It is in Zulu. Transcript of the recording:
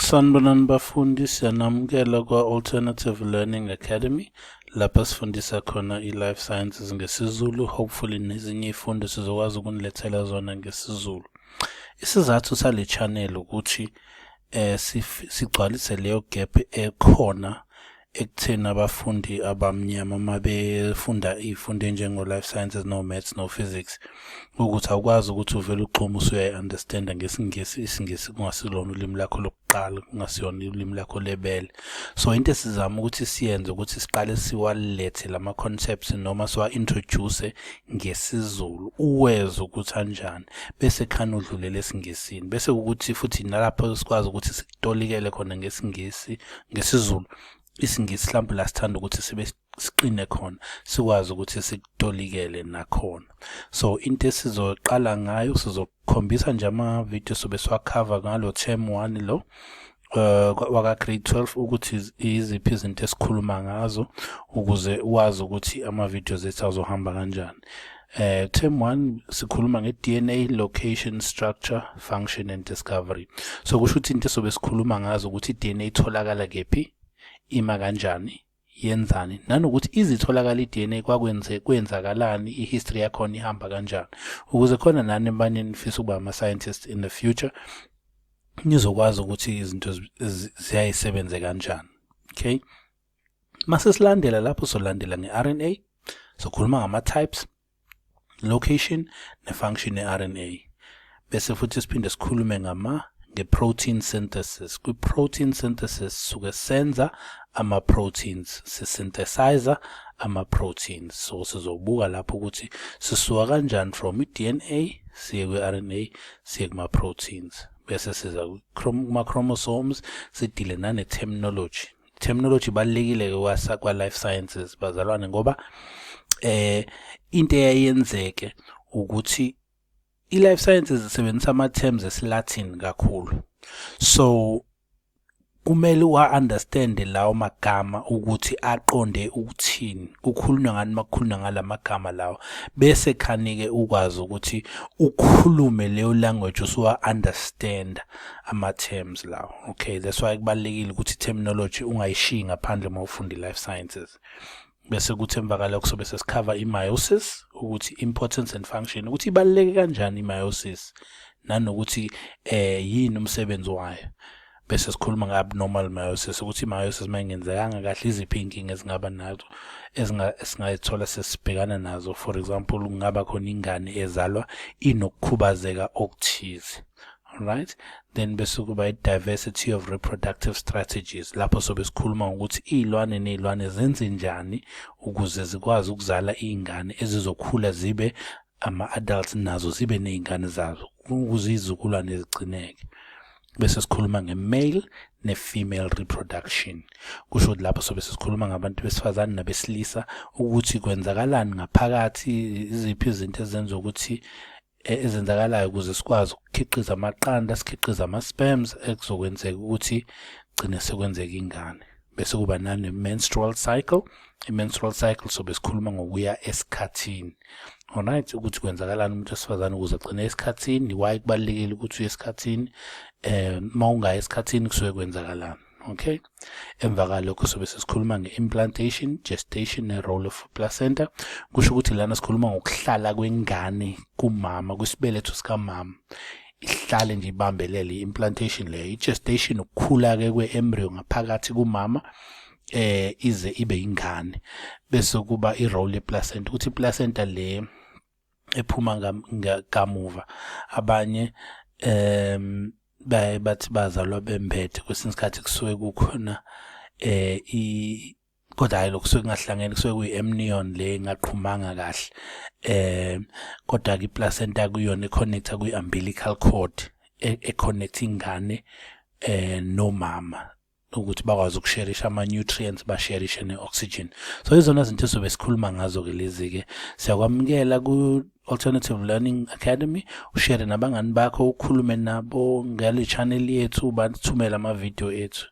Sanibonani bafundi, siyanamukela kwa-Alternative Learning Academy lapha sifundisa khona i-Life Sciences ngesiZulu. Hopefully nezinye iy'fundo sizokwazi ukunilethela zona ngesiZulu. Isizathu sale channel ukuthi sigcwalise leyo gap ekhona ekutheni abafundi abamnyama uma befunda iy'fundo ey'njengo-Life Sciences, no-Maths, no-Physics, ukuthi awukwazi ukuthi uvele ugxume usuyayi-understanda ngesiNgisi, isiNgisi kungasilona ulimi lakho lokuqala, kungasiyona ulimi lakho lebele. So into esizama ukuthi siyenze ukuthi siqale siwalethe lama-concepts noma siwa-introduce ngesiZulu, uweze ukuthi anjani, bese khane udlulele esiNgisini, bese ukuthi futhi nalapho sikwazi ukuthi sikutolikele khona ngesiZulu. IsiNgisi mhlawumbe la sithanda ukuthi sibe siqine khona, sikwazi ukuthi sikutolikele nakhona. So into esizoqala ngayo, sizokhombisa nje ama-video sobe siwakhava ngalo term 1 lo waka grade 12 ukuthi iziphi izinto esikhuluma ngazo ukuze wazi ukuthi ama-videos ethu azohamba kanjani. Term 1 sikhuluma nge-DNA, location, structure, function and discovery. So kusho ukuthi into esobe sikhuluma ngazo ukuthi i-DNA itholakala kephi, ima kanjani, yenzani, nanokuthi izitholakala i-DNA kwenzakalani, i-history yakhona ihamba kanjani, ukuze khona nani abanye nifisa ukuba ama-scientist in the future nizokwazi ukuthi izinto ziyayisebenze kanjani. Okay, mase silandela lapho solandela nge-RNA, sokhuluma ngama-types, location ne-function ye-RNA, bese futhi siphinde sikhulume nge-protein synthesis. Kwi-protein synthesis suke senza ama-proteins, sisynthesizer ama-proteins. So sizobuka lapho ukuthi sisuka kanjani from i-DNA siye kwi-RNA siye kuma-proteins, bese siza kuma-chromosomes sidile nane-terminology. Terminology ibalulekile kwa-life sciences bazalwane, ngoba into eyayenzeke ukuthi i-life sciences isebenzisa ama-terms esi-Latin kakhulu, so kumele uwa-understande lawo magama ukuthi aqonde ukuthini, kukhulunywa ngani makukhulunywa ngala magama lawo, bese khani-ke ukwazi ukuthi ukhulume leyo language usuwa-understanda ama-terms lawo. Okay, that's why kubalulekile ukuthi terminology ungayishiyi ngaphandle uma ufunda i-life sciences. Bese kuthi emva kwalokho sobe sesikhava i-meiosis, ukuthi importance and function, ukuthi ibaluleke kanjani i-meiosis, nanokuthi yini umsebenzi wayo. Bese sikhuluma nge-abnormal meiosis, ukuthi i-meiosis mayingenzekanga kahle iziphi inkinga ezingaba nazo esingayithola sesibhekana nazo. For example, kungaba khona ingane ezalwa inokukhubazeka okuthize. Alright, then bese kuba i-diversity of reproductive strategies, lapho sobe sikhuluma ukuthi iy'lwane ney'lwane zenze njani ukuze zikwazi ukuzala iy'ngane ezizokhula zibe ama-adults nazo zibe ney'ngane zazo ukuze izizukulwane zigcineke. Bese sikhuluma nge-male ne-female reproduction, kusho ukuthi lapho sobe sikhuluma ngabantu besifazane nabesilisa ukuthi kwenzakalani ngaphakathi, iziphi izinto ezenza ukuthi ezenzakalayo ukuze sikwazi ukukhiqiza amaqanda, sikhiqiza ama-sperms ekuzokwenzeka ukuthi gcine sekwenzeka ingane. Bese kuba nane-menstrual cycle. I-menstrual cycle sobe sikhuluma ngokuya esikhathini. Alright, ukuthi kwenzakalani umuntu wesifazane ukuze agcine esikhathini, why kubalulekile ukuthi uye esikhathini, uma ungaya esikhathini kusuke kwenzakalani. Okay, emva kwalokho sobe sesikhuluma nge-implantation, gestation ne-role of placenta. Kusho ukuthi lana sikhuluma ngokuhlala kwengane kumama, kwisibeletho sikamama, ihlale nje ibambelele i-implantation leyo. I-gestation ukukhula-ke kwe-embryo ngaphakathi kumama ize ibe ingane. Bese kuba i-role ye-placenta, ukuthi i-placenta le ephuma kamuva, abanye bathi bazalwa bembethe, kwesinye isikhathi kusuke kukhona kodwa hayi lokho kusuke kungahlangene, kusuke kuyi-amnion le engaqhumanga kahle, kodwa-ke i-placenta kuyona econnecta kwi-umbilical cord econnecta ingane nomama ukuthi bakwazi ukusherisha ama-nutrients, basherishe ne-oxygen. So izona zinto esobe sikhuluma ngazo-ke lezi-ke. Siyakwamukela ku-Alternative Learning Academy, ushare nabangani bakho, ukhulume nabo ngale channel yethu, bathumele ama-video ethu.